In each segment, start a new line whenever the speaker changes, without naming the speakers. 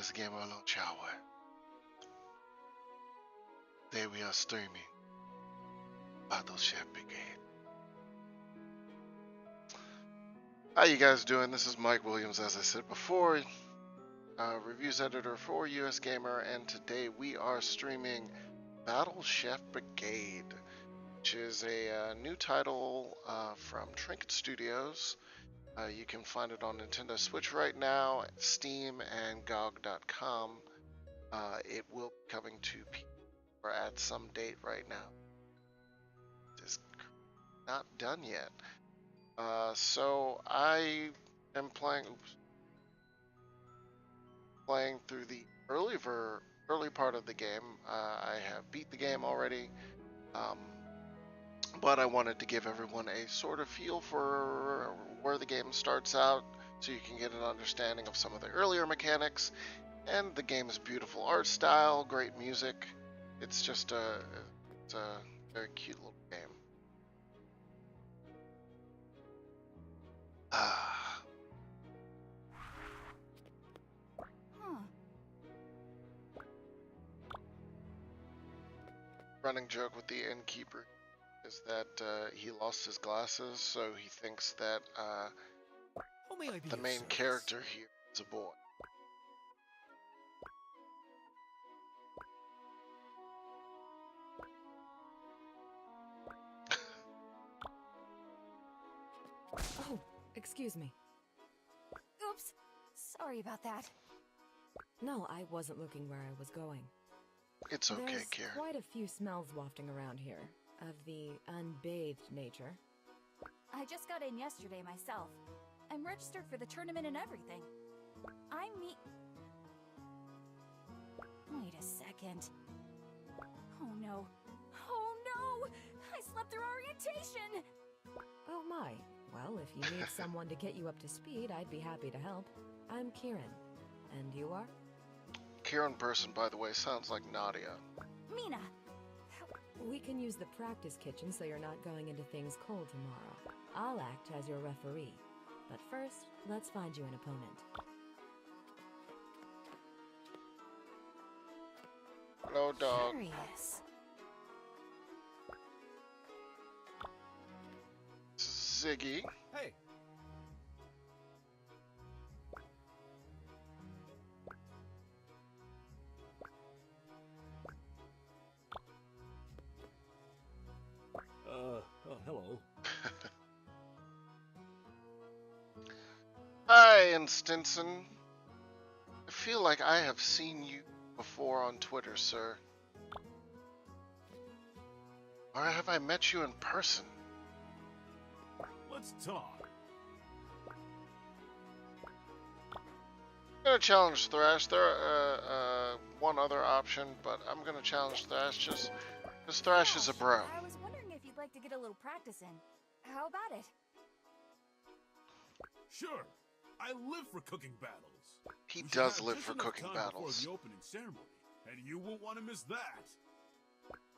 US Gamer Launch Hour. Today we are streaming Battleship Brigade. How you guys doing? This is Mike Williams, as I said before, reviews editor for US Gamer, and today we are streaming Battleship Brigade, which is a new title from Trinket Studios. You can find it on Nintendo Switch right now, Steam, and GOG.com. It will be coming to people at some date right now. It's not done yet. So I am playing through the early part of the game. I have beat the game already, but I wanted to give everyone a sort of feel for where the game starts out, so you can get an understanding of some of the earlier mechanics and the game's beautiful art style, great music. It's just it's a very cute little game. Running joke with the innkeeper is that he lost his glasses, so he thinks that the main character here is a boy.
Oh, excuse me.
Oops. Sorry about that.
No, I wasn't looking where I was going.
It's okay,
There's
Karen.
quite a few smells wafting around here, of the unbathed nature.
I just got in yesterday myself. I'm registered for the tournament and everything. Wait a second. Oh no. Oh no! I slept through orientation!
Oh my. Well, if you need someone to get you up to speed, I'd be happy to help. I'm Kieran. And you are?
Karen person, by the way, sounds like Nadia.
Mina!
We can use the practice kitchen so you're not going into things cold tomorrow. I'll act as your referee. But first, let's find you an opponent.
Hello, dog.
Curious.
Ziggy.
Hey. Hello.
Hi, Instinson. I feel like I have seen you before on Twitter, sir. Or have I met you in person?
Let's talk.
I'm gonna challenge Thrash. There one other option, but I'm gonna challenge Thrash just because Thrash is a bro.
I was wondering if you'd like to get a little practice in. How about it?
Sure. I live for cooking battles.
He
We should
does
have
live
just
for
enough
cooking
time
battles.
before the opening ceremony, and you won't want to miss that.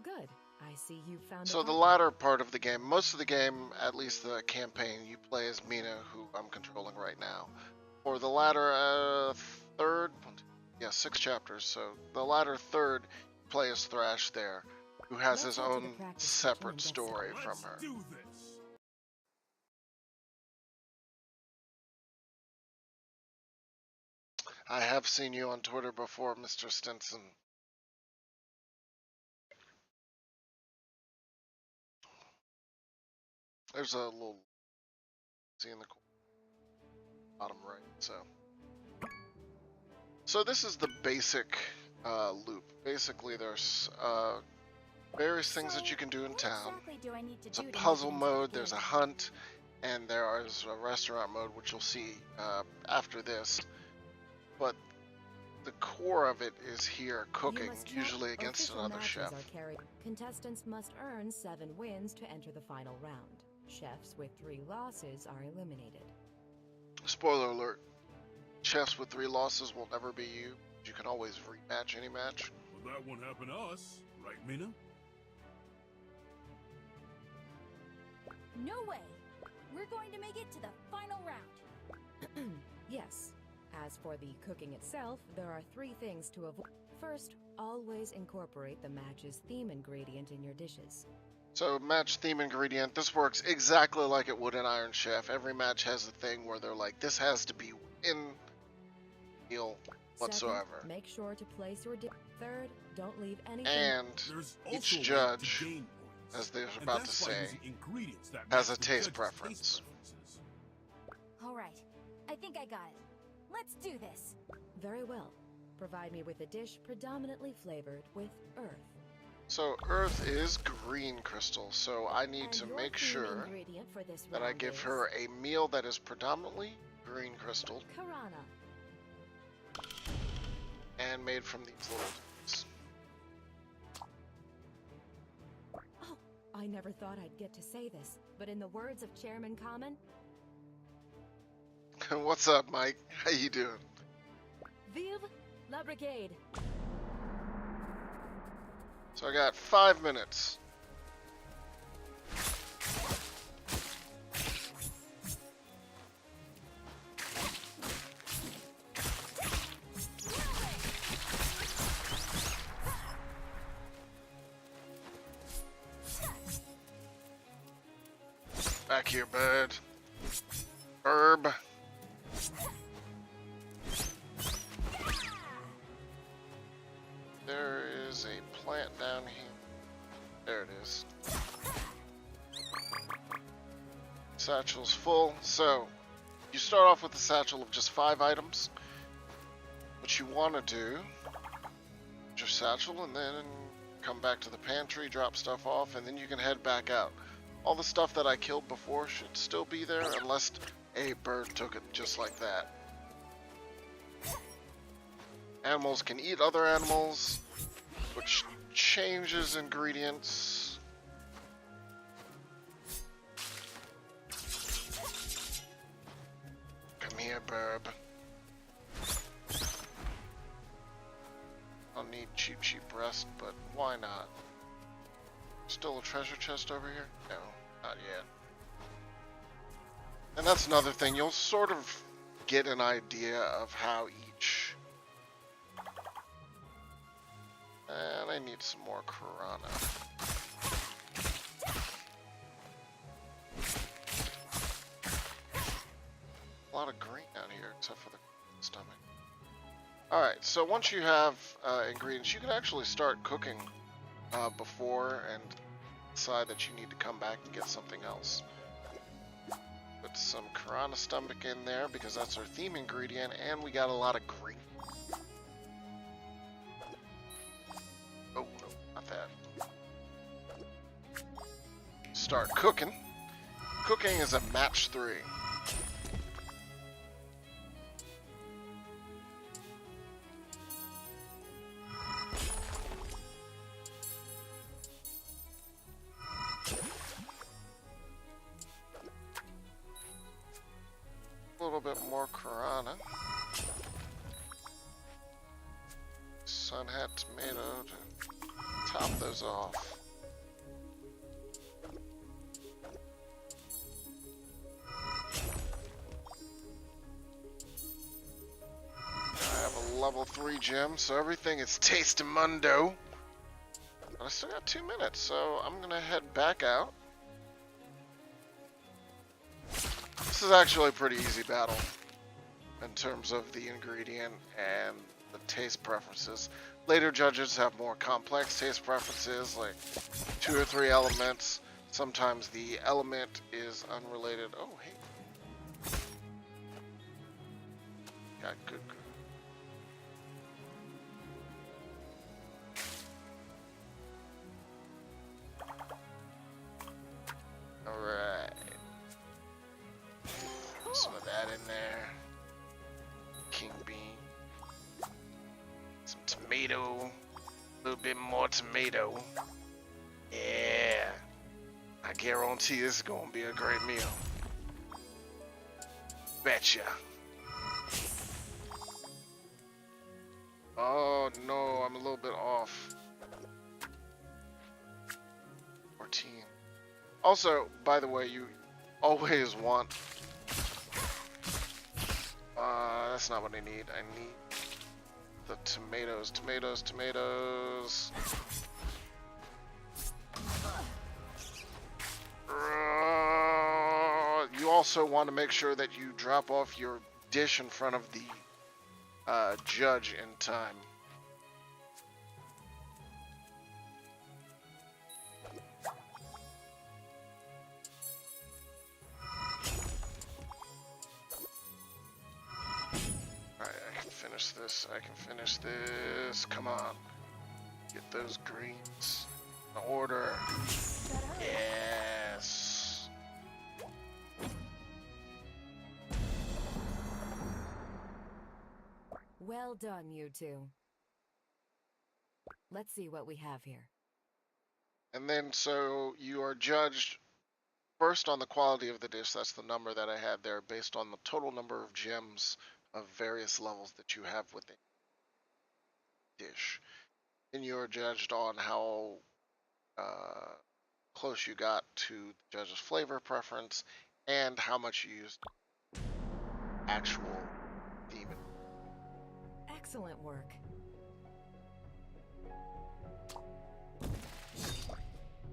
Good. I see you found
So
a
the
partner.
latter part of the game, most of the game, at least the campaign, you play as Mina, who I'm controlling right now. For the latter third, 6 chapters. So the latter third, you play as Thrash there, who has
Let's
his
head to the
own
practice
separate
kitchen and get
story
Let's
from her.
do this.
I have seen you on Twitter before, Mr. Stinson. There's a little see in the bottom right. So this is the basic loop. Basically, there's various things that you can do in
what
town.
Exactly do I need to
There's a
do to
puzzle
make it into
mode,
the
there's a
game?
hunt, and there is a restaurant mode, which you'll see after this. But the core of it is here,
You
cooking,
must know
usually against
official
another
matches
chef.
are carried. Contestants must earn 7 wins to enter the final round. Chefs with 3 losses are eliminated.
Spoiler alert, chefs with 3 losses will never be you. You can always rematch any match.
Well, that won't happen to us, right, Mina?
No way! We're going to make it to the final round.
Yes. As for the cooking itself, there are 3 things to avoid. First, always incorporate the match's theme ingredient in your dishes.
So match theme ingredient. This works exactly like it would in Iron Chef. Every match has a thing where they're like, this has to be in meal whatsoever.
Second, make sure to place your Third, don't leave anything.
And
There's
each
also a way to
judge,
gain points,
as they were
and
about to
that's by
say,
using ingredients that
has
match
a
the
taste
judge's
preference.
preferences.
Alright, I think I got it. Let's do this.
Very well. Provide me with a dish predominantly flavored with earth.
So earth is green crystal, so I need
And
to
your
make
theme
sure
ingredient for this
that I
round
give
is
her a meal that is predominantly green crystal
Karana.
and made from these little dudes.
Oh, I never thought I'd get to say this, but in the words of Chairman Common,
What's up, Mike? How you doing?
Vive la Brigade!
So I got 5 minutes. Back here, bud. Herb. There is a plant down here. There it is. Satchel's full. So, you start off with a satchel of just 5 items. What you want to do, your satchel, and then come back to the pantry, drop stuff off, and then you can head back out. All the stuff that I killed before should still be there, unless a bird took it just like that. Animals can eat other animals, which changes ingredients. Come here, burb. I'll need cheap breast, but why not? Still a treasure chest over here? No, not yet. And that's another thing, you'll sort of get an idea of how each... And I need some more Karana. A lot of green out here, except for the stomach. Alright, so once you have ingredients, you can actually start cooking before and decide that you need to come back and get something else. Put some Karana stomach in there because that's our theme ingredient, and we got a lot of green. Oh, no, not that. Start cooking. Cooking is a match 3. A little bit more Karana. Sun hat tomato to top those off. I have a level 3 gem, so everything is taste-mundo. But I still got 2 minutes, so I'm gonna head back out. This is actually a pretty easy battle in terms of the ingredient and the taste preferences. Later judges have more complex taste preferences, like 2 or 3 elements. Sometimes the element is unrelated. Oh, hey. Got good. Alright. Some of that in there. King bean. Some tomato. A little bit more tomato. Yeah. I guarantee this is gonna be a great meal. Betcha. Oh no, I'm a little bit off. 14. Also, by the way, you always want That's not what I need. I need the tomatoes, tomatoes, tomatoes. You also want to make sure that you drop off your dish in front of the judge in time. Alright, I can finish this. I can finish this. Come on. Get those greens in order. Yes.
Well done, you two. Let's see what we have here.
And then, so you are judged first on the quality of the dish. That's the number that I had there, based on the total number of gems of various levels that you have within the dish. Then you are judged on how close you got to the judge's flavor preference and how much you used actual demon.
Excellent work.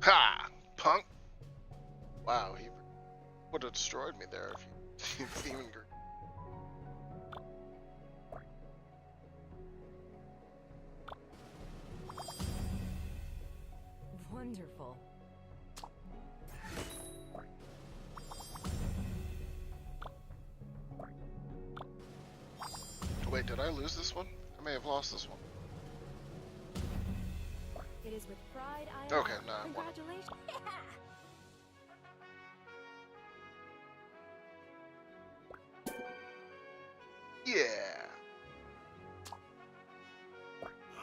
Ha! Punk! Wow, he would have destroyed me there if you demon grew.
Wonderful.
Wait, did I lose this one? I may have lost this one.
It is with pride I
Okay,
announce.
no, I won.
Congratulations.
Yeah!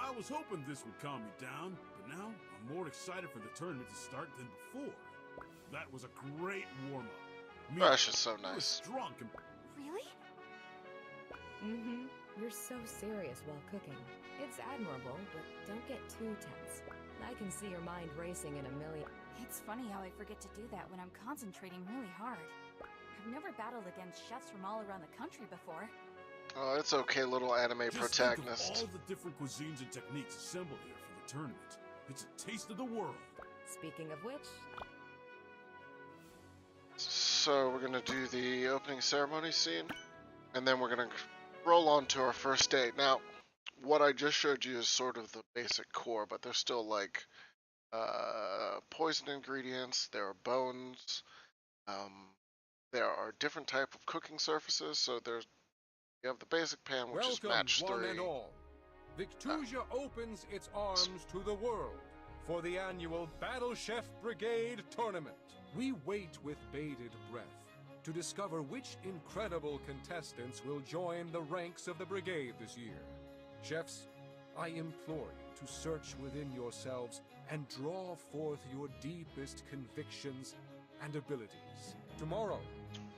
I was hoping this would calm me down, but now I'm more excited for the tournament to start than before. That was a great warm-up.
Rush is so
I was
nice.
drunk and
Really?
Mm-hmm. You're so serious while cooking. It's admirable, but don't get too tense. I can see your mind racing in a million.
It's funny how I forget to do that when I'm concentrating really hard. I've never battled against chefs from all around the country before.
Oh, it's okay, little anime
just
protagonist.
think of all the different cuisines and techniques assembled here for the tournament. It's a taste of the world.
Speaking of which,
So we're gonna do the opening ceremony scene, and then we're gonna roll on to our first date. Now, what I just showed you is sort of the basic core, but there's still like poison ingredients, there are bones, there are different type of cooking surfaces. So you have the basic pan, which is
Welcome,
match
one
3.
and all. Victusia opens its arms to the world for the annual Battle Chef Brigade Tournament. We wait with bated breath to discover which incredible contestants will join the ranks of the brigade this year. Chefs, I implore you to search within yourselves and draw forth your deepest convictions and abilities. Tomorrow,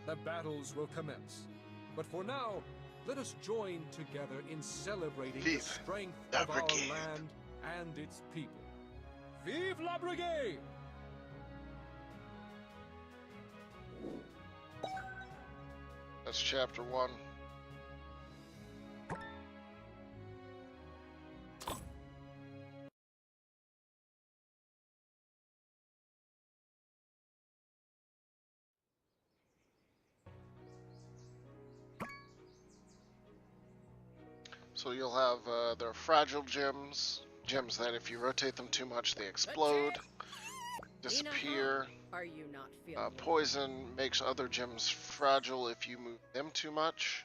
the battles will commence. But for now, let us join together in celebrating the
Vive
strength
la
of our
Brigade.
land and its people. Vive la Brigade!
That's chapter 1. So you'll have their fragile gems, gems that if you rotate them too much they explode, disappear.
Are you not feeling
Poison makes other gems fragile if you move them too much.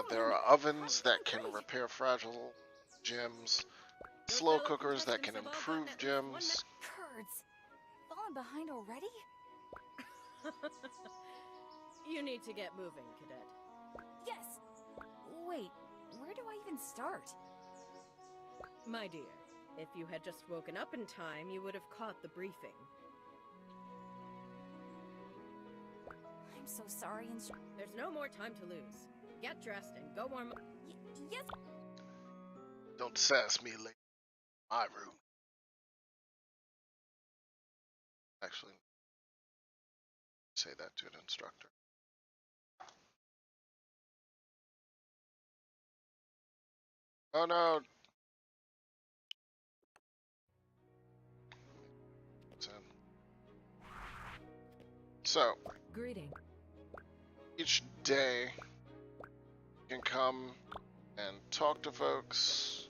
There are ovens that can repair fragile gems, slow cookers that can improve gems.
Kurds. Falling behind already?
You need to get moving, cadet.
Yes! Wait, where do I even start?
My dear, if you had just woken up in time, you would have caught the briefing.
I'm so sorry,
There's no more time to lose. Get dressed and go warm up.
Yes!
Don't sass me, lady. My room. Actually, say that to an instructor. Oh no. So,
Greeting.
each day you can come and talk to folks.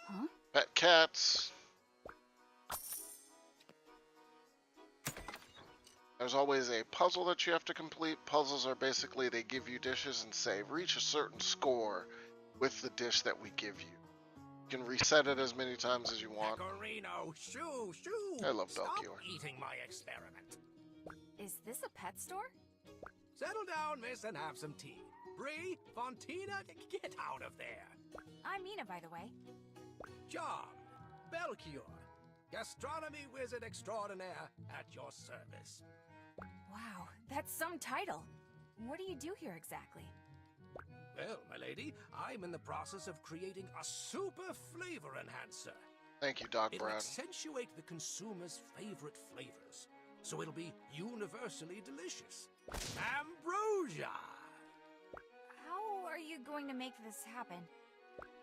Huh?
Pet cats. There's always a puzzle that you have to complete. Puzzles are basically, they give you dishes and say, reach a certain score with the dish that we give you. You can reset it as many times as you want.
Pecorino, shoo, shoo!
I love
Stop
Belchior.
eating my experiment.
Is this a pet store?
Settle down, miss, and have some tea. Bree, Fontina, get out of there.
I'm Mina, by the way.
John, Belchior, gastronomy wizard extraordinaire at your service.
Wow, that's some title. What do you do here exactly?
Well, my lady, I'm in the process of creating a super flavor enhancer.
Thank you, Doc
It'll
Brown.
accentuate the consumer's favorite flavors, so it'll be universally delicious. Ambrosia!
How are you going to make this happen?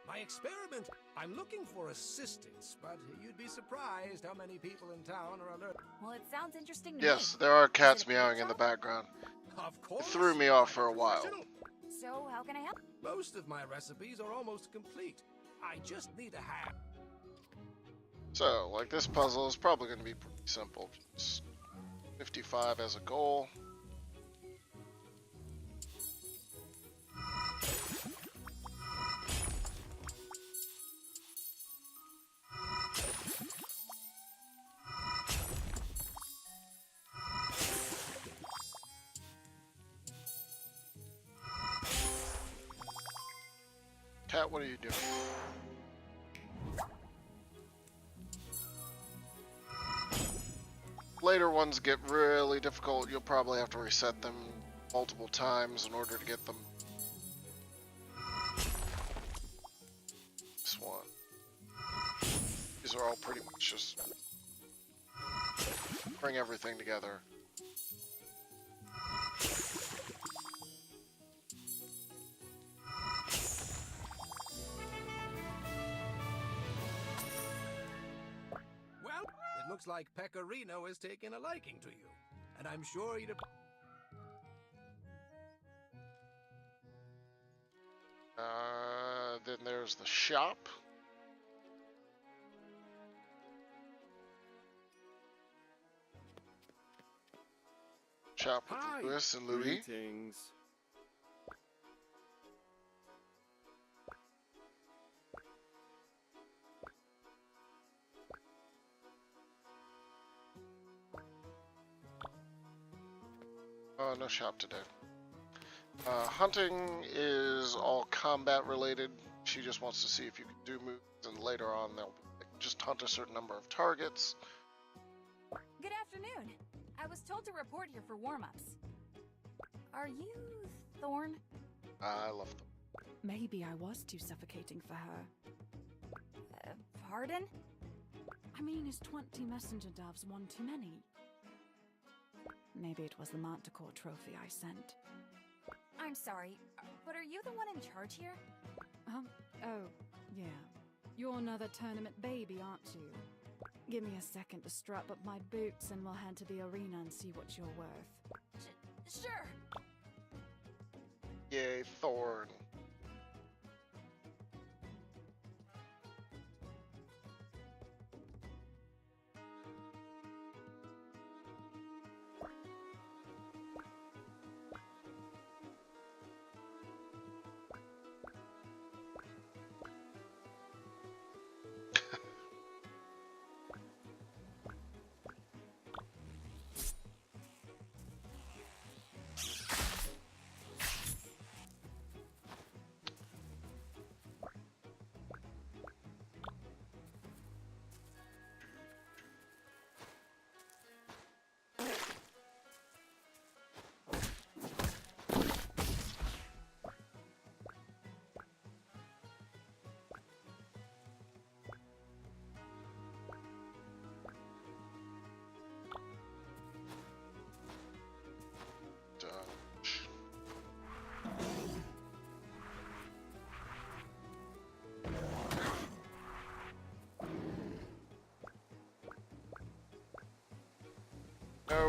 My experiment, I'm looking for assistance, but you'd be surprised how many people in town are alert.
Well, it sounds interesting to
Yes,
me.
there are
Is
cats
it a
meowing
pet
in the
shop?
background.
Of
It
course.
threw me off
I'm
for a while.
professional.
So, how can I help?
Most of my recipes are almost complete. I just need a hand.
So, like this puzzle is probably going to be pretty simple. Just 55 as a goal. Cat, what are you doing? Later ones get really difficult. You'll probably have to reset them multiple times in order to get them. This one. These are all pretty much just bring everything together.
Well, it looks like Pecorino has taken a liking to you, and I'm sure you'd.
Then there's the shop. Shop with
Hi.
Louis and Louis.
Greetings.
No shop today. Hunting is all combat related. She just wants to see if you can do moves, and later on they'll just hunt a certain number of targets.
Good afternoon. I was told to report here for warm-ups. Are you Thorn?
I love them.
Maybe I was too suffocating for her.
Pardon?
I mean, is 20 messenger doves one too many? Maybe it was the Manticore trophy I sent.
I'm sorry, but are you the one in charge here?
Oh, yeah. You're another tournament baby, aren't you? Give me a second to strap up my boots and we'll head to the arena and see what you're worth.
Sure.
Yay, Thorn.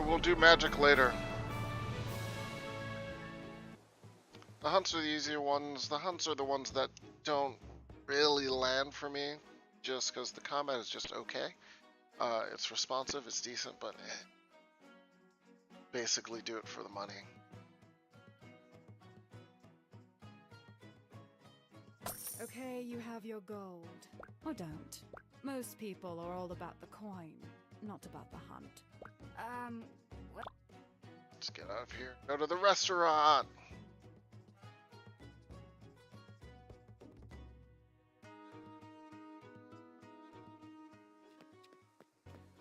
we'll do magic later. The hunts are the easier ones. The hunts are the ones that don't really land for me, just because the combat is just okay. It's responsive, it's decent, but basically do it for the money.
Okay, you have your gold. Or don't. Most people are all about the coin, not about the hunt.
What?
Let's get out of here. Go to the restaurant!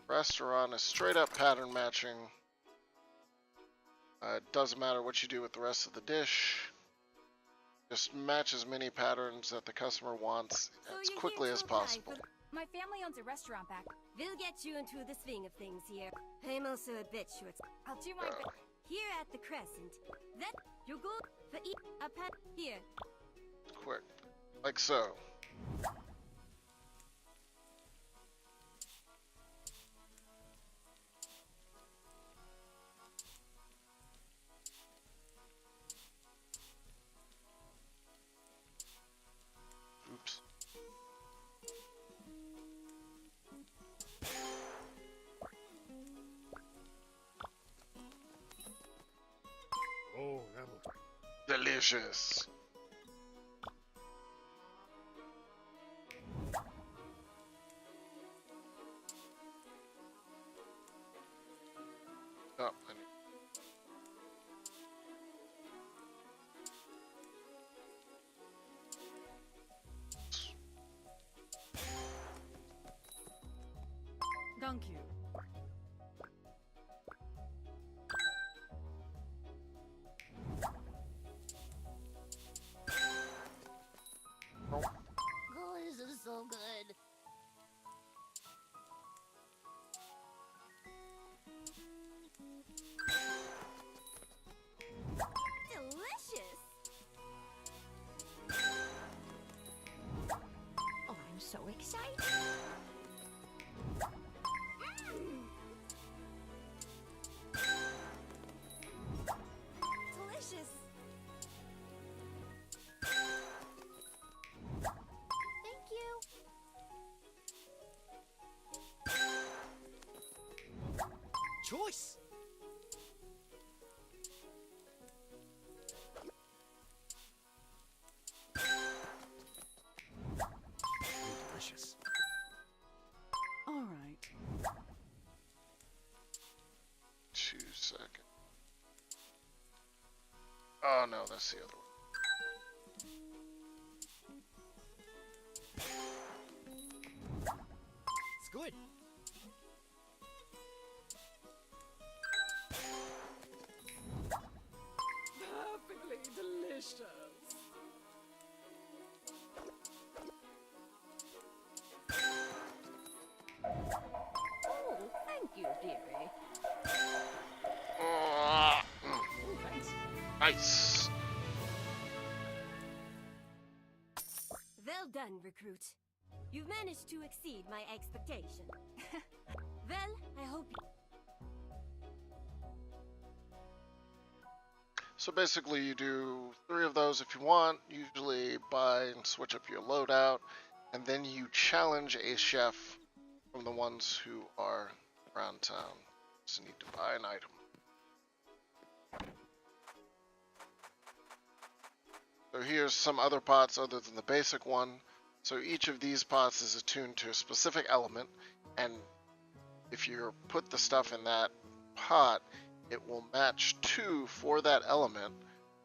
Restaurant is straight up pattern matching. It doesn't matter what you do with the rest of the dish. Just match as many patterns that the customer wants as quickly as possible.
My family owns a restaurant back.
We'll get you into the swing of things here. I'm also a bit short.
I'll do my best.
Here at the Crescent. Then you go for eat a pet here.
Quick. Like so. Oops.
Oh, that looks
Delicious. Oh, I need...
Thank you.
Oh, this is so good. Delicious.
Oh, I'm so excited.
Delicious. Thank you.
Choice! Delicious.
All right.
2 seconds. Oh no, that's the other one.
It's good.
Perfectly delicious.
Oh, thank you, dearie.
Thanks. Nice.
Well done, recruit. You've managed to exceed my expectation. Well, I hope you...
So basically you do 3 of those if you want, usually buy and switch up your loadout, and then you challenge a chef from the ones who are around town. Just need to buy an item. So here's some other pots other than the basic one. So each of these pots is attuned to a specific element, and if you put the stuff in that pot, it will match 2 for that element,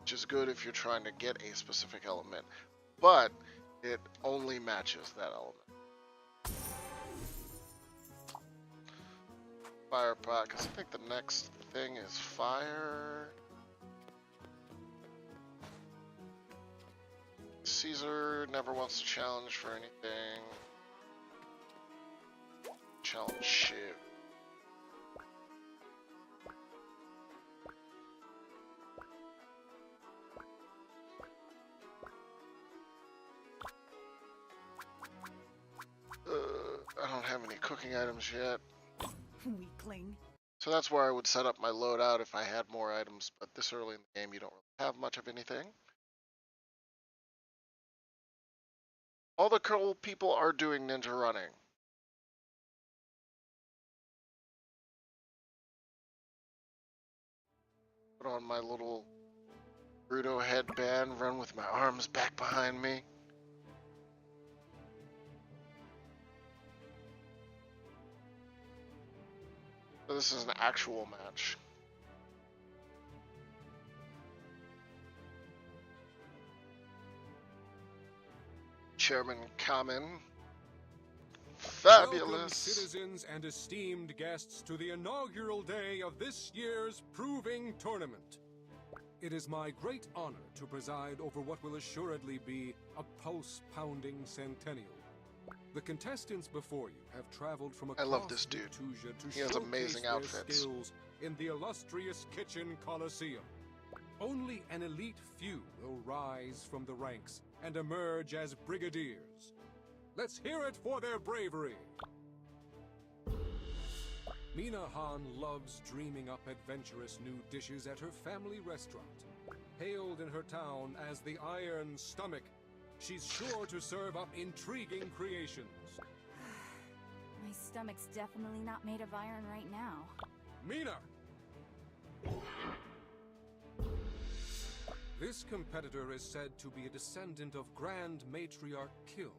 which is good if you're trying to get a specific element, but it only matches that element. Fire pot, because I think the next thing is fire. Caesar never wants to challenge for anything. Challenge shit. I don't have any cooking items yet.
Weakling.
So that's where I would set up my loadout if I had more items, but this early in the game you don't really have much of anything. All the cool people are doing ninja running. Put on my little Naruto headband, run with my arms back behind me. So this is an actual match. Chairman Kamen. Fabulous.
Welcome, citizens and esteemed guests, to the inaugural day of this year's Proving Tournament. It is my great honor to preside over what will assuredly be a pulse-pounding centennial. The contestants before you have traveled from across
I love this dude.
Victusia to
He has amazing
showcase
outfits.
their skills in the illustrious Kitchen Coliseum. Only an elite few will rise from the ranks and emerge as brigadiers. Let's hear it for their bravery. Mina Han loves dreaming up adventurous new dishes at her family restaurant. Hailed in her town as the Iron Stomach, she's sure to serve up intriguing creations.
My stomach's definitely not made of iron right now.
Mina! This competitor is said to be a descendant of Grand Matriarch Kiln,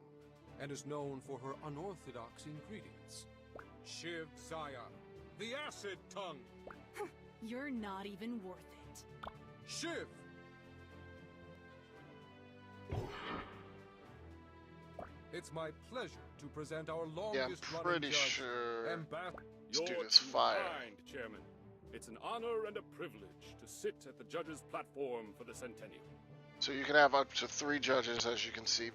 and is known for her unorthodox ingredients. Shiv Zaya, the acid tongue.
You're not even worth it.
Shiv! It's my pleasure to present our
Yeah, I'm
longest running
pretty
judge,
sure this dude
You're
is
too
fire.
kind, Chairman. It's an honor and a privilege to sit at the judges' platform for the centennial.
So you can have up to 3 judges, as you can see.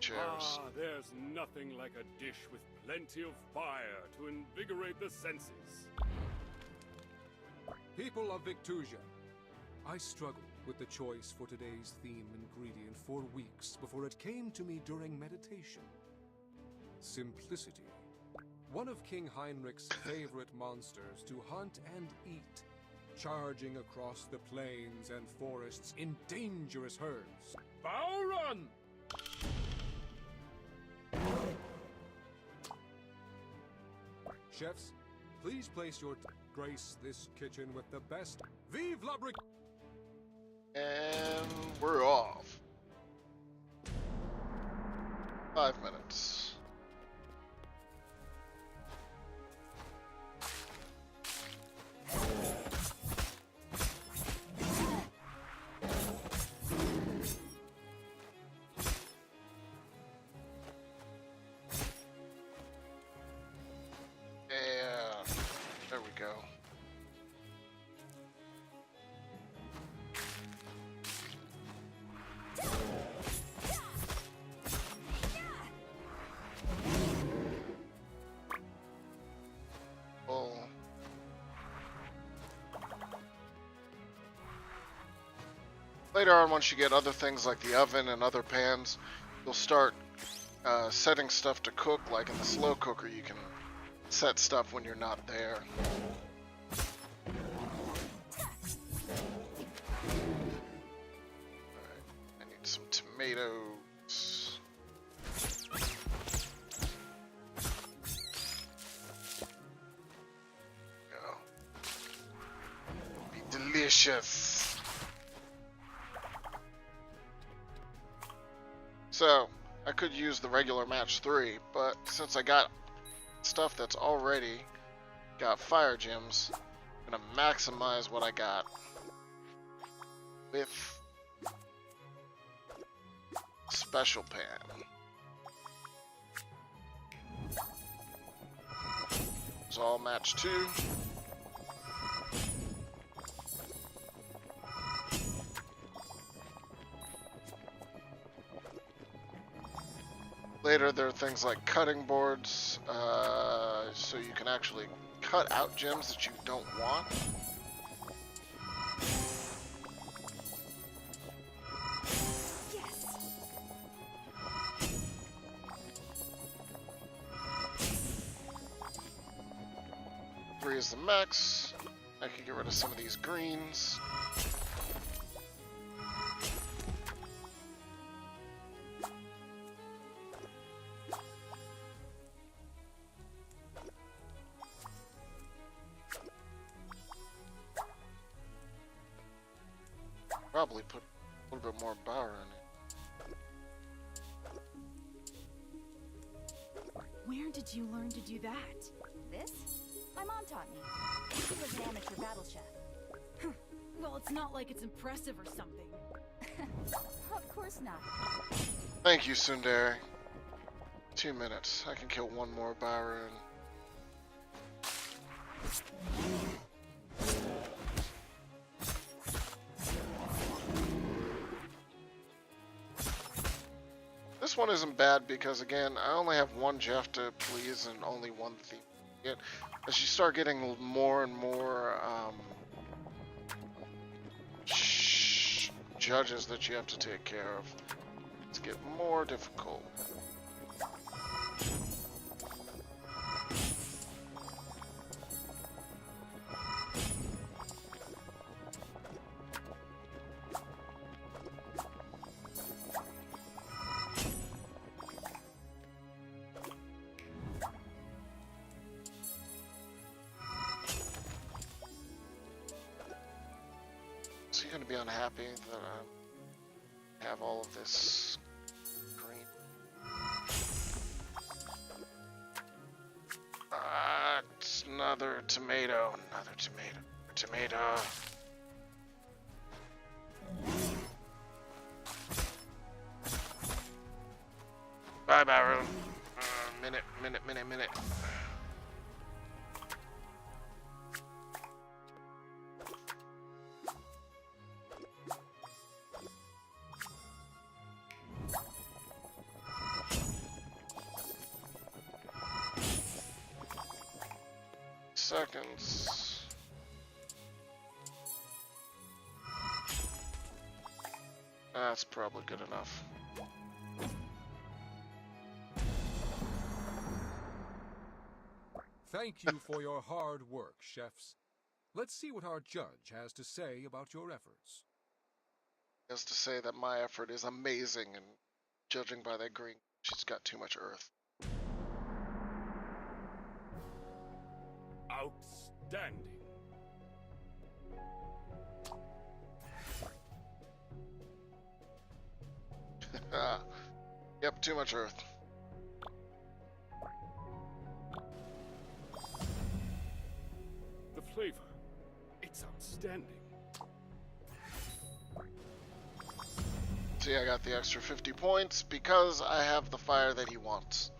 Chairs.
Ah, there's nothing like a dish with plenty of fire to invigorate the senses.
People of Victusia, I struggled with the choice for today's theme ingredient for weeks before it came to me during meditation. Simplicity. One of King Heinrich's favorite monsters to hunt and eat, charging across the plains and forests in dangerous herds. Bow run! Chefs, please place your grace this kitchen with the best. Vive la Brigade!
And we're off. 5 minutes. And there we go. Oh. Later on, once you get other things like the oven and other pans, you'll start setting stuff to cook. Like in the slow cooker, you can set stuff when you're not there. Alright, I need some tomatoes. Go. Be delicious. So, I could use the regular match 3, but since I got stuff that's already got fire gems, I'm gonna maximize what I got with special pan. It's all match 2. Later, there are things like cutting boards, so you can actually cut out gems that you don't want. 3 is the max. I can get rid of some of these greens. Probably put a little bit more power in it.
Where did you learn to do that?
This? My mom taught me. She was an amateur battle chef.
Well, it's not like it's impressive or something.
Of course not.
Thank you, SUNDAE. 2 minutes. I can kill one more Byron. This one isn't bad because, again, I only have one Jeff to please and only one theme to get. As you start getting more and more judges that you have to take care of, it's getting more difficult. So you're gonna be unhappy that I have all of this green. It's another tomato, tomato. Bye, Baron. Minute. Seconds. That's probably good enough.
Thank you for your hard work, chefs. Let's see what our judge has to say about your efforts.
He has to say that my effort is amazing, and judging by that green, she's got too much earth.
Outstanding.
Yep, too much earth.
The flavor, it's outstanding.
See, I got the extra 50 points because I have the fire that he wants.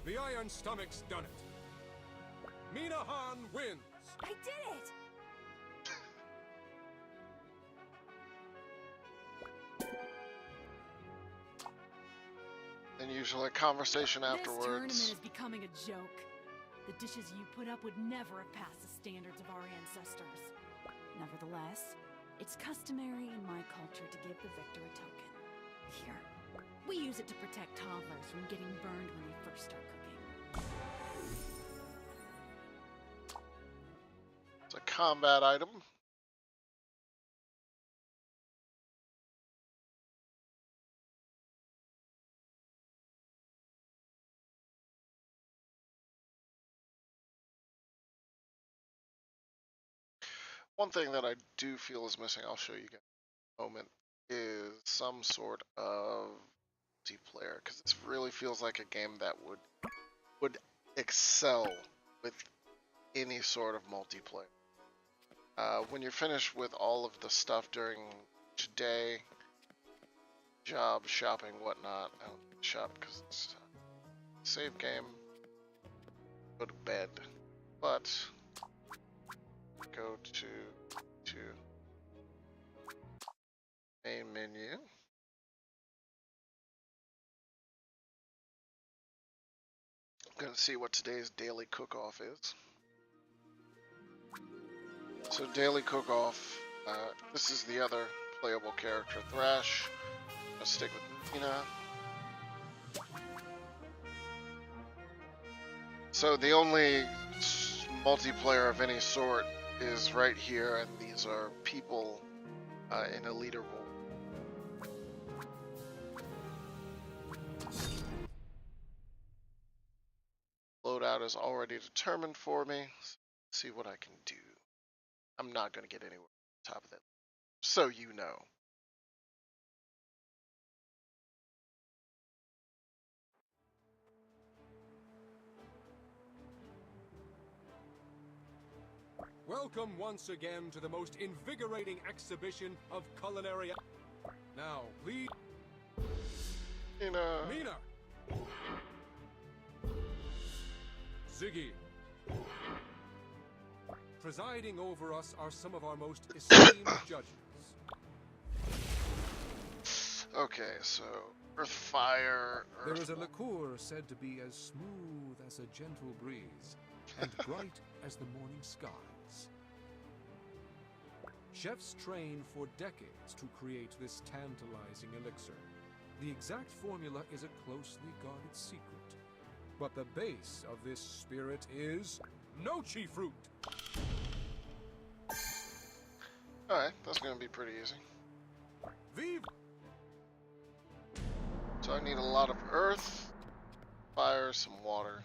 The Iron Stomach's done it. Minahan wins.
I did it!
And usually a conversation afterwards.
This tournament is becoming a joke. The dishes you put up would never have passed the standards of our ancestors. Nevertheless, it's customary in my culture to give the victor a token. Here, we use it to protect toddlers from getting burned when they first start cooking.
It's a combat item. One thing that I do feel is missing, I'll show you guys in a moment, is some sort of multiplayer, because it really feels like a game that would excel with any sort of multiplayer. When you're finished with all of the stuff during each day, job, shopping, whatnot, I don't shop because it's a save game, go to bed, but go to main menu. I'm gonna see what today's daily cook-off is. So daily cook-off, this is the other playable character, Thrash. I'm gonna stick with You know. So the only multiplayer of any sort is right here, and these are people in a leaderboard. Loadout is already determined for me. Let's see what I can do. I'm not going to get anywhere on top of that, so you know.
Welcome once again to the most invigorating exhibition of culinary. Now, please. Mina. Ziggy. Presiding over us are some of our most esteemed judges.
Okay, so earth, fire, earth.
There is a liqueur said to be as smooth as a gentle breeze and bright as the morning skies. Chefs train for decades to create this tantalizing elixir. The exact formula is a closely guarded secret. But the base of this spirit is NOCHI fruit.
Alright, that's going to be pretty easy.
Vive!
So I need a lot of earth, fire, some water.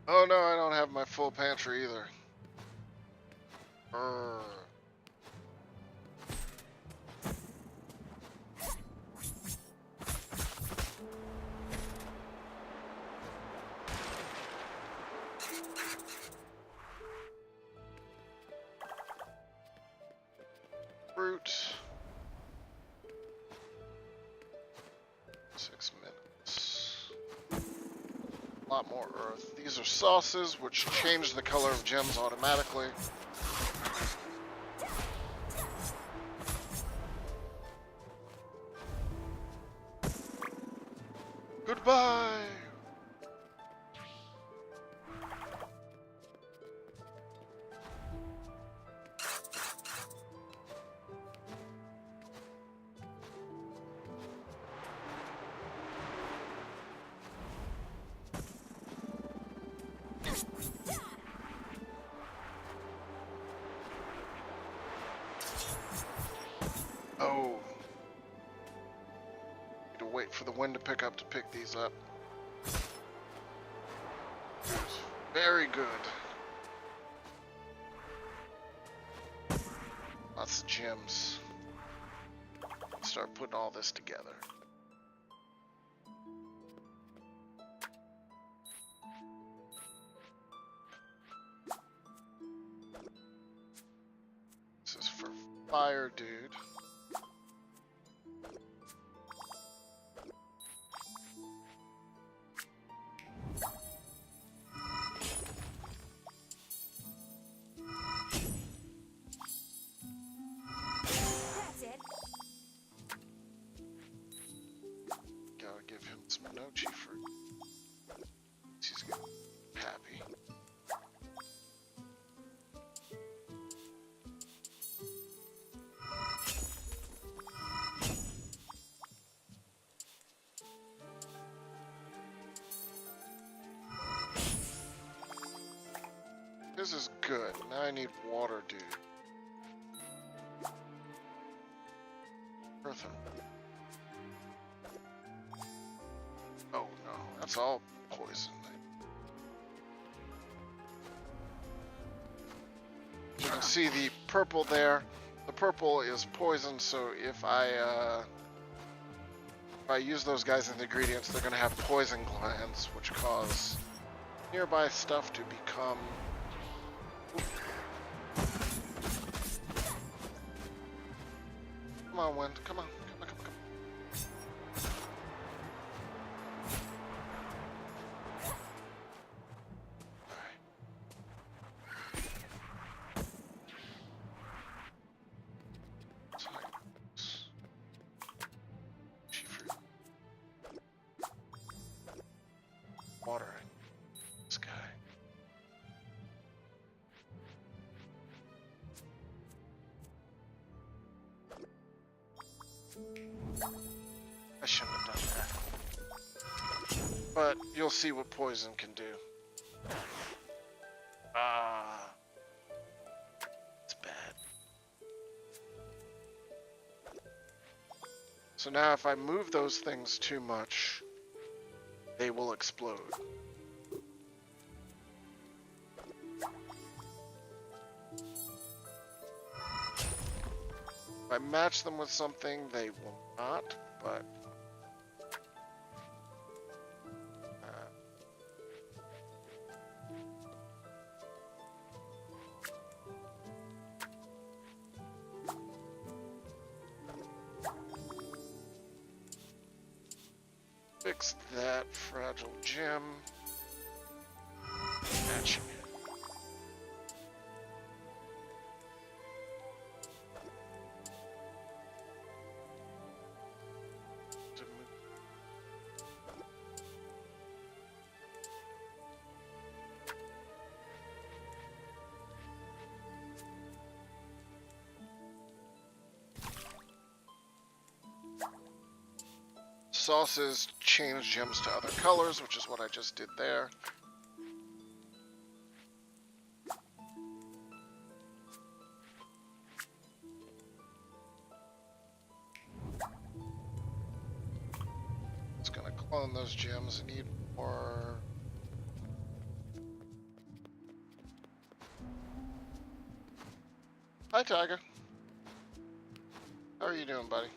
Oh no, I don't have my full pantry either. Fruit. 6 minutes. A lot more earth. These are sauces, which change the color of gems automatically. Goodbye! Oh. Need to wait for the wind to pick up to pick these up. Very good. Lots of gems. Start putting all this together. This is for fire, dude. Gotta give him some nochi fruit. He's gonna be happy. This is good. Now I need water, dude. Earth. Oh no, that's all poison. You can see the purple there. The purple is poison, so if I use those guys in the ingredients, they're gonna have poison glands, which cause nearby stuff to become. Come on, wind. Come on. Come on, come on, come on. Water. This guy. I shouldn't have done that. But you'll see what poison can do. Ah. It's bad. So now if I move those things too much, they will explode. If I match them with something, they will not, but... fix that fragile gem. Matching it. Sauces change gems to other colors, which is what I just did there. It's gonna clone those gems. I need more. Hi, Tiger. How are you doing, buddy?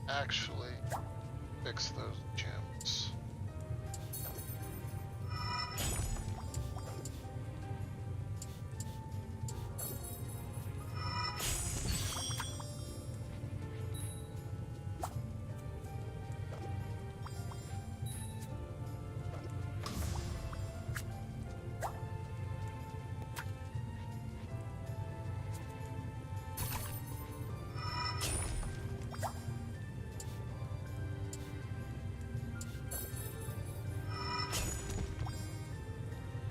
Actually fix those gems.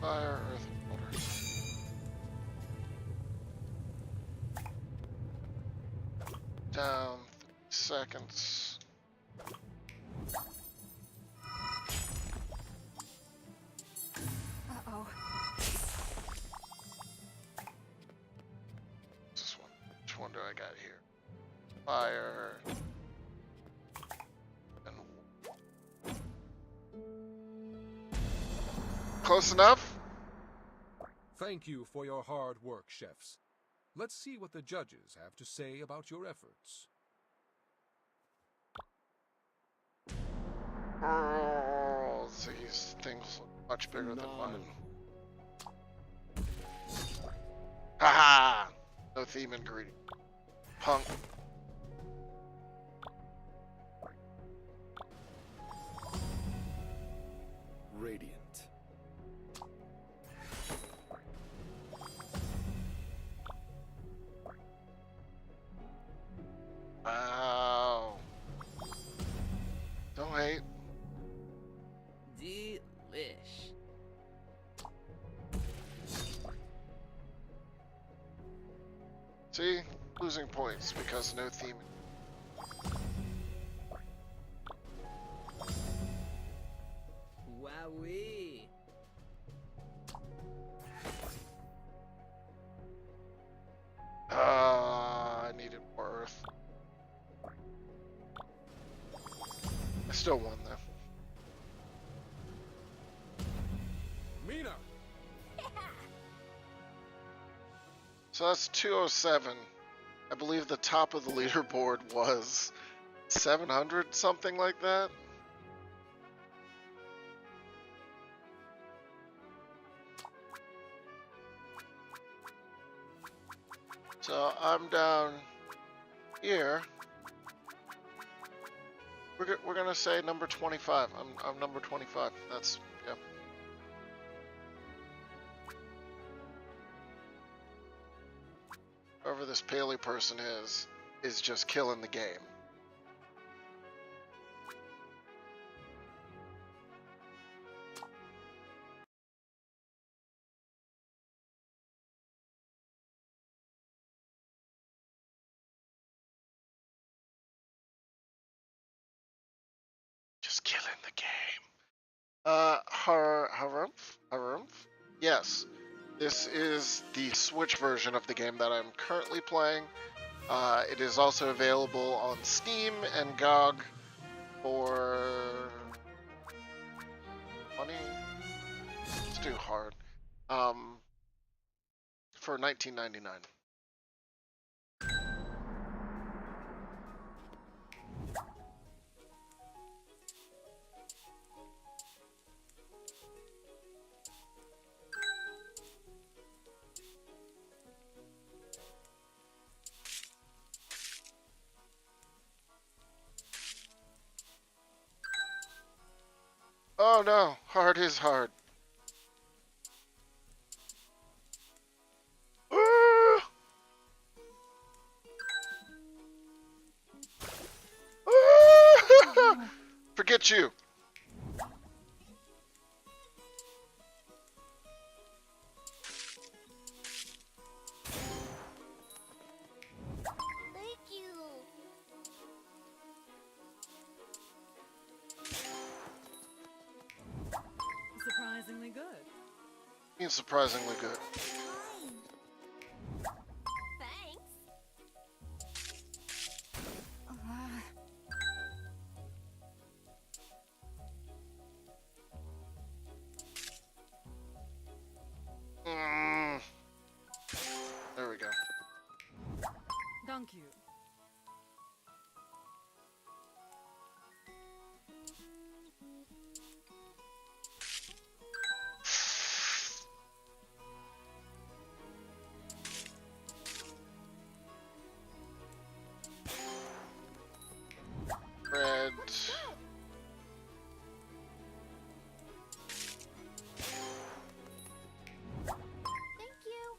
Fire, earth, water. Down 30 seconds.
Uh-oh.
This one. Which one do I got here? Fire. And close enough?
Thank you for your hard work, chefs. Let's see what the judges have to say about your efforts.
Oh, these things look much bigger than mine. Haha! No theme ingredient. Punk.
Radiant.
Wow. Don't hate.
Delish.
See? Losing points because no theme.
Wowee.
I needed more earth. I still won though.
Mina!
So that's 207. I believe the top of the leaderboard was 700, something like that. So I'm down here. We're gonna say number 25. I'm number 25. That's yeah. Whoever this Paley person is just killing the game. Just killing the game. Harumph? Yes. This is the Switch version of the game that I'm currently playing. It is also available on Steam and GOG for money. Let's do hard. For $19.99. Oh no, hard is hard. Forget you.
Thank you.
Surprisingly good.
He's surprisingly good.
Thanks.
There we go.
Thank you.
Red.
Thank you.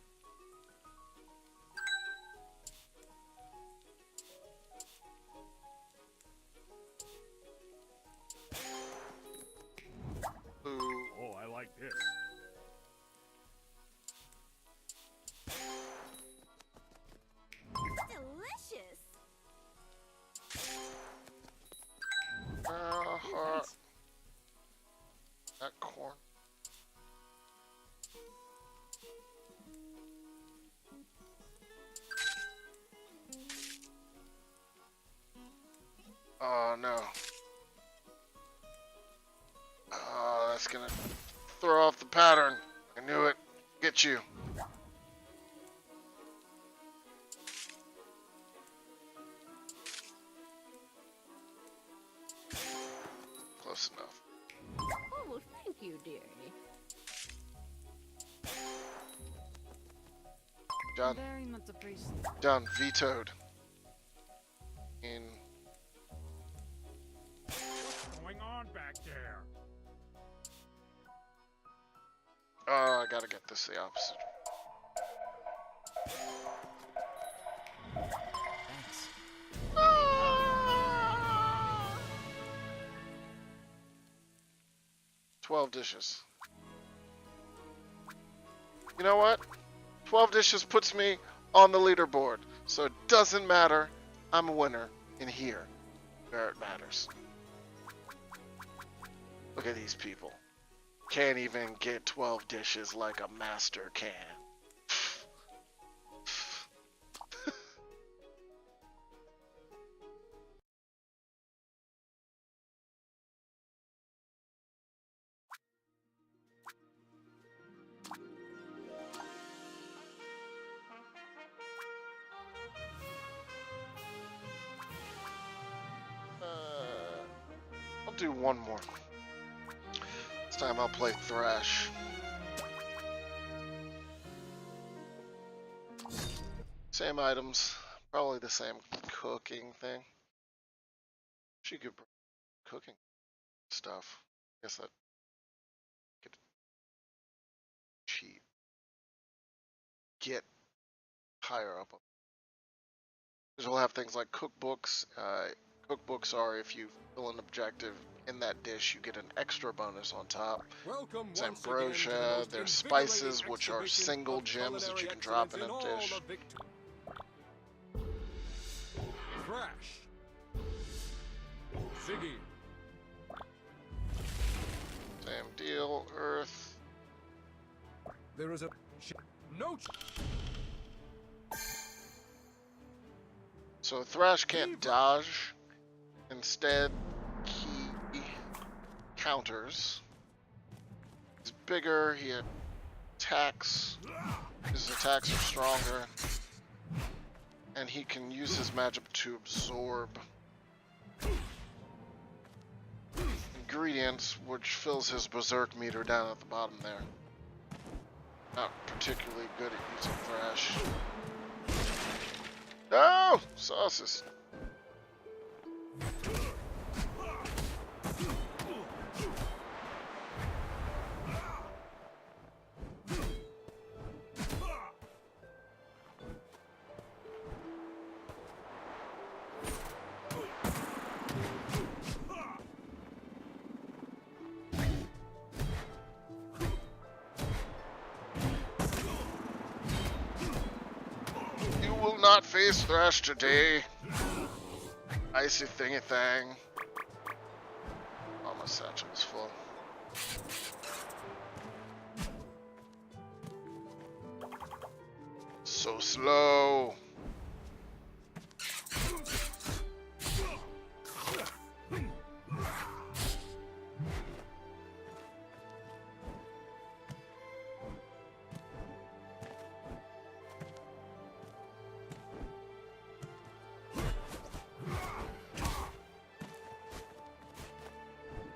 Blue.
Oh, I like this.
Delicious.
That corn. Oh no. Oh, that's gonna throw off the pattern. I knew it. Get you. Close enough.
Oh, well, thank you, dearie.
John.
Very much appreciated.
Done. Vetoed. In.
What's going on back there?
Oh, I gotta get this the opposite.
Thanks.
12 dishes. You know what? 12 dishes puts me on the leaderboard, so it doesn't matter. I'm a winner in here, where it matters. Look at these people. Can't even get 12 dishes like a master can. I'll do one more. This time I'll play Thrash. Same items, probably the same cooking thing. She could bring cooking stuff. Guess that could cheat. Get higher up on You'll have things like cookbooks. Cookbooks are if you fill an objective in that dish, you get an extra bonus on top.
Welcome
There's
once again to
ambrosia,
the most
there's
invigorating
spices, which are
exhibition
single
of
gems that you
culinary
can drop in a
excellence
dish.
all of Thrash. Ziggy.
Same deal, earth.
There is a Nochi.
So Thrash can't dodge. Instead, he counters. He's bigger, he attacks. His attacks are stronger. And he can use his magic to absorb ingredients, which fills his berserk meter down at the bottom there. Not particularly good at using Thrash. No! Sauces. Not face Thrash today. Icy thingy thing. Oh, my satchel is full. So slow.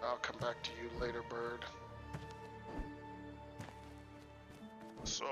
I'll come back to you later, bird. So...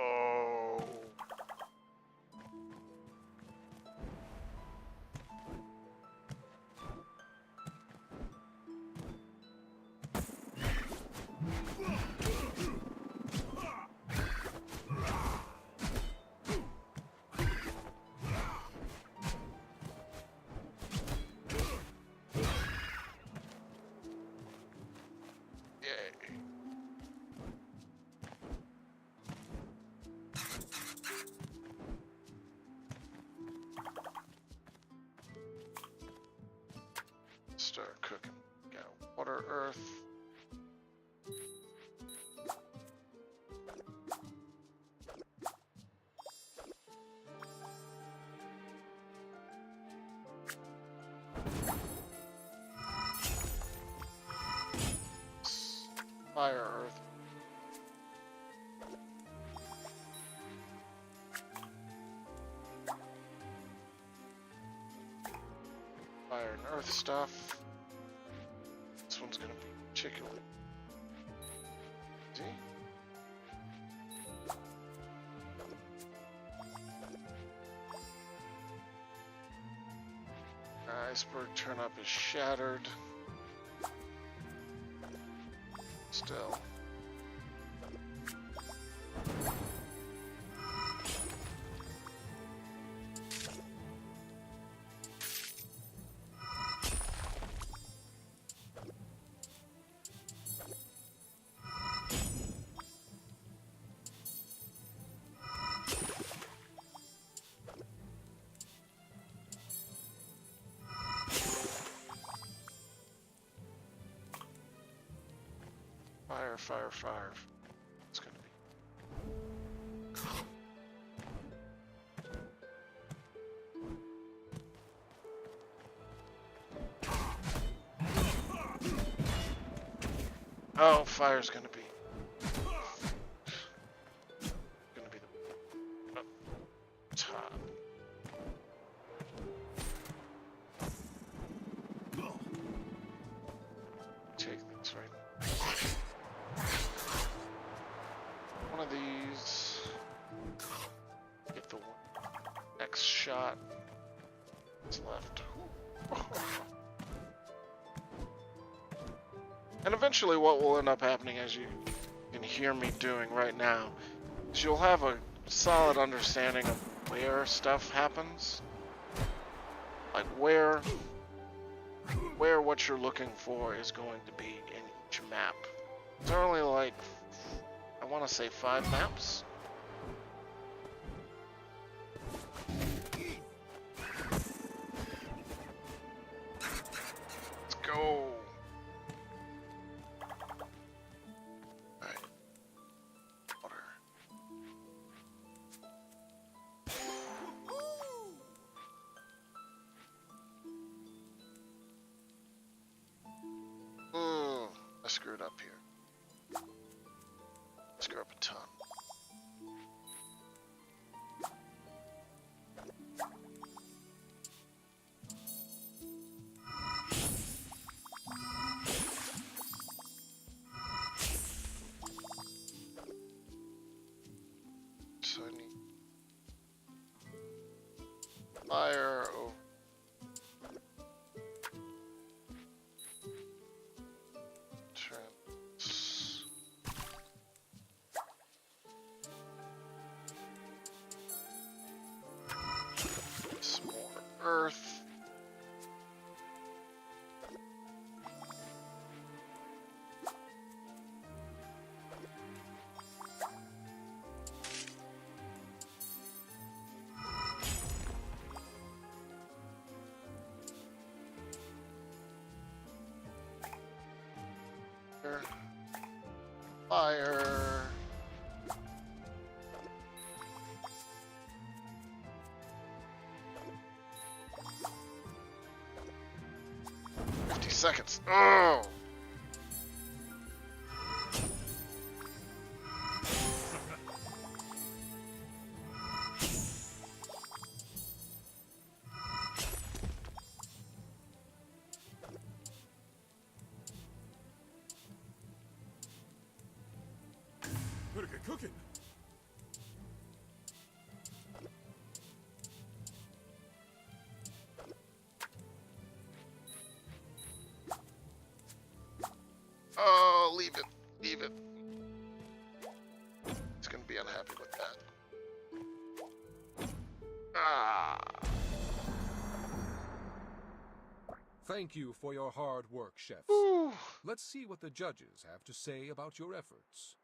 Start cooking. Got water, earth. Fire, earth. Fire and earth stuff. This one's gonna be particularly easy. Iceberg turn up is shattered. Still. Fire, fire, fire. It's gonna be. Oh, fire's gonna be. Gonna be the up top. Take these right. One of these, get the X shot that's left. And eventually what will end up happening, as you can hear me doing right now, is you'll have a solid understanding of where stuff happens. like where what you're looking for is going to be in each map. There are only like, I want to say 5 maps. Let's go. Alright. Water. I screwed up here. Screw up a ton. So I need fire over. Some more earth. Fire. Seconds. Oh!
Better get cooking.
Oh, leave it. Leave it. He's gonna be unhappy with that. Ah.
Thank you for your hard work, chefs.
Ooh.
Let's see what the judges have to say about your efforts.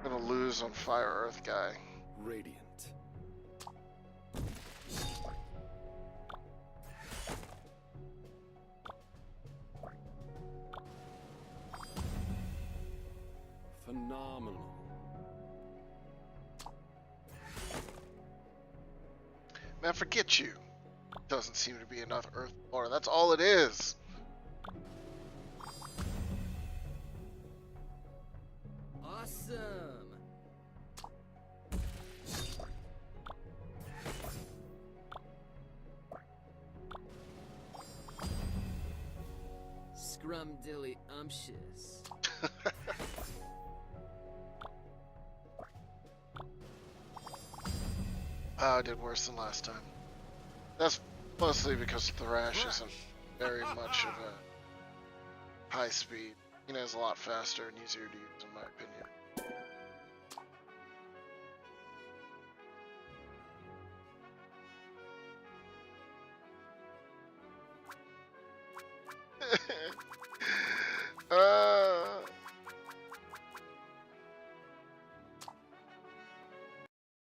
Gonna lose on Fire Earth guy.
Radiant. Phenomenal.
Man, forget you. Doesn't seem to be enough earth and water. That's all it is.
Awesome. Scrumdilly umptious.
Oh, I did worse than last time. That's mostly because Thrash isn't very much of a high speed. He is a lot faster and easier to use, in my opinion.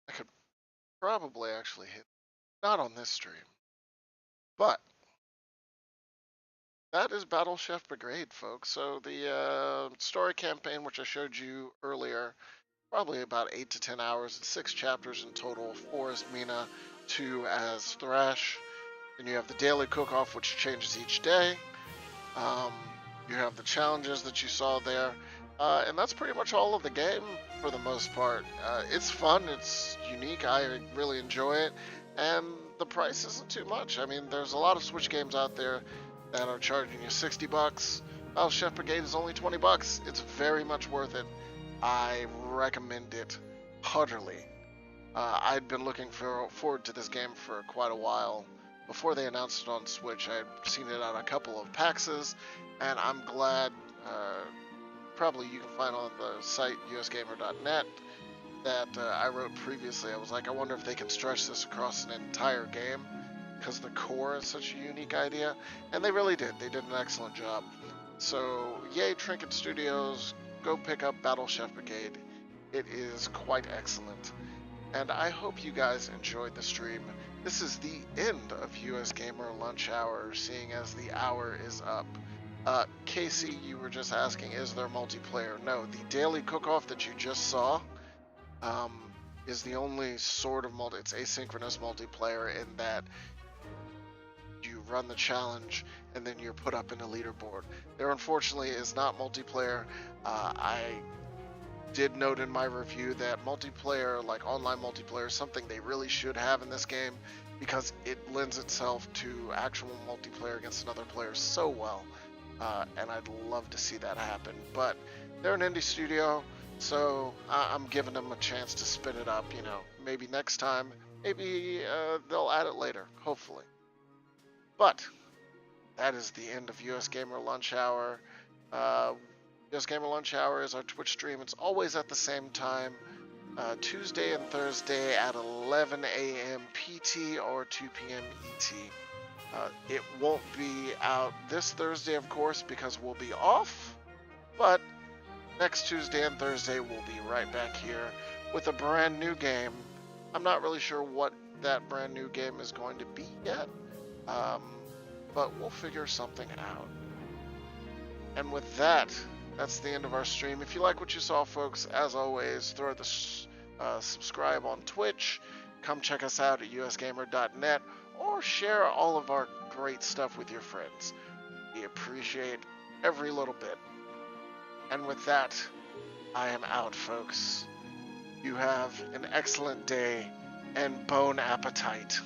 I could probably actually hit, not on this stream, but that is Battle Chef Brigade, folks. So the story campaign, which I showed you earlier, probably about 8 to 10 hours. It's 6 chapters in total. 4 as Mina, 2 as Thrash. Then you have the daily cook-off, which changes each day. You have the challenges that you saw there. And that's pretty much all of the game for the most part. It's fun. It's unique. I really enjoy it. And the price isn't too much. I mean, there's a lot of Switch games out there that are charging you $60. Well, Chef Brigade is only $20. It's very much worth it. I recommend it heartily. I'd been looking forward to this game for quite a while. Before they announced it on Switch, I had seen it on a couple of PAXs, and I'm glad, probably you can find on the site usgamer.net, that I wrote previously. I was like, I wonder if they can stretch this across an entire game, because the core is such a unique idea, and they really did. They did an excellent job. So, yay, Trinket Studios, go pick up Battle Chef Brigade. It is quite excellent. And I hope you guys enjoyed the stream. This is the end of US Gamer Lunch Hour, seeing as the hour is up. Casey, you were just asking, is there multiplayer? No, the daily cook-off that you just saw is the only sort of it's asynchronous multiplayer in that you run the challenge and then you're put up in a leaderboard. There unfortunately is not multiplayer. I did note in my review that multiplayer, like online multiplayer, is something they really should have in this game because it lends itself to actual multiplayer against another player so well. And I'd love to see that happen. But they're an indie studio, so I'm giving them a chance to spin it up, you know. Maybe next time, maybe they'll add it later, hopefully. But that is the end of US Gamer Lunch Hour. US Gamer Lunch Hour is our Twitch stream. It's always at the same time, Tuesday and Thursday at 11 a.m. PT or 2 p.m. ET. It won't be out this Thursday, of course, because we'll be off. But next Tuesday and Thursday, we'll be right back here with a brand new game. I'm not really sure what that brand new game is going to be yet, but we'll figure something out. And with that, that's the end of our stream. If you like what you saw, folks, as always, throw the subscribe on Twitch. Come check us out at usgamer.net. Or share all of our great stuff with your friends. We appreciate every little bit. And with that, I am out, folks. You have an excellent day and bon appetite.